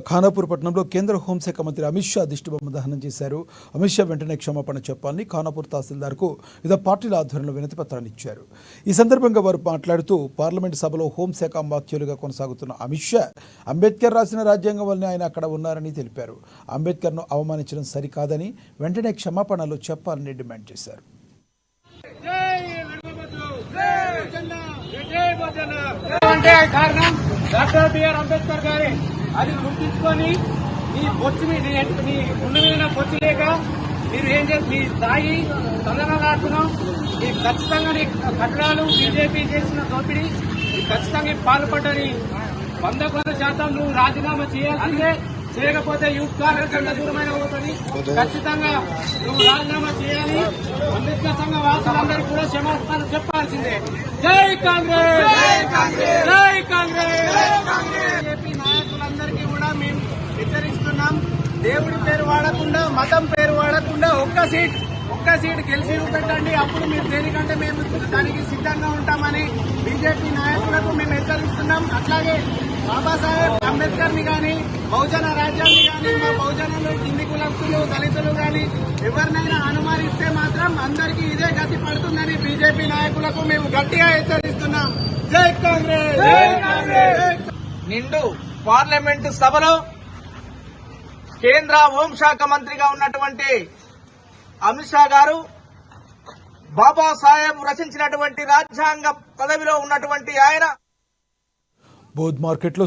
ఖానాపూర్ పట్టణంలో కేంద్ర హోంశాఖ మంత్రి అమిత్ షా దిష్టిబొమ్మ దహనం చేశారు. అమిత్ షా వెంటనే క్షమాపణ చెప్పాలని ఖానాపూర్ తహసీల్దార్కు వివిధ పార్టీల ఆధ్వర్యంలో వినతి పత్రాన్ని ఇచ్చారు. ఈ సందర్భంగా వారు మాట్లాడుతూ పార్లమెంటు సభలో హోంశాఖ అమాత్యులుగా కొనసాగుతున్న అమిత్ షా అంబేద్కర్ రాసిన రాజ్యాంగం వల్లనే ఆయన అక్కడ ఉన్నారని తెలిపారు. అంబేద్కర్ను అవమానించడం సరికాదని వెంటనే క్షమాపణలు చెప్పాలని డిమాండ్ చేశారు. కారణం డాక్టర్ బిఆర్ అంబేద్కర్ గారే. అది గుర్తించుకొని నీ బొచ్చు నీ గుండె మీద బొచ్చు లేక మీరు ఏం చేసి మీ తాగి తొందరలాడుతున్నాం. ఈ ఖచ్చితంగా నీ కట్టడాలు బీజేపీ చేసిన దోపిడీ ఖచ్చితంగా పాల్పడ్డని 100% నువ్వు రాజీనామా చేయాల్సిందే. చేయకపోతే యూత్ కాంగ్రెస్ ఎంత దూరమైన పోతుంది. ఖచ్చితంగా నువ్వు రాజీనామా చేయాలి. అంబేద్కర్ సంఘ వాసులందరికీ కూడా క్షమాపణ చెప్పాల్సిందే. జై కాంగ్రెస్, జై కాంగ్రెస్. బీజేపీ నాయకులందరికీ కూడా మేము హెచ్చరిస్తున్నాం. దేవుడి పేరు వాడకుండా, మతం పేరు వాడకుండా ఒక్క సీట్ గెలిచి పెట్టండి. అప్పుడు మీరు దేనికంటే మేము దానికి సిద్ధంగా ఉంటామని బీజేపీ నాయకులకు మేము హెచ్చరిస్తున్నాం. అట్లాగే బాబాసాహెబ్ అంబేద్కర్ ని గాని, బహుజన రాజ్యాన్ని గాని, మా బహుజనులు, కింది కులస్తులు, దళితులు గాని ఎవరినైనా అనుమానిస్తే మాత్రం అందరికీ ఇదే గతి పడుతుందని బీజేపీ నాయకులకు మేము గట్టిగా హెచ్చరిస్తున్నాం. జై కాంగ్రెస్, జై కాంగ్రెస్. నిండు పార్లమెంటు సభలో కేంద్ర హోంశాఖ మంత్రిగా ఉన్నటువంటి అమిత్ షా గారు బాబాసాహెబ్ రచించినటువంటి రాజ్యాంగ పదవిలో ఉన్నటువంటి ఆయన బౌద్ధ్ మార్కెట్లో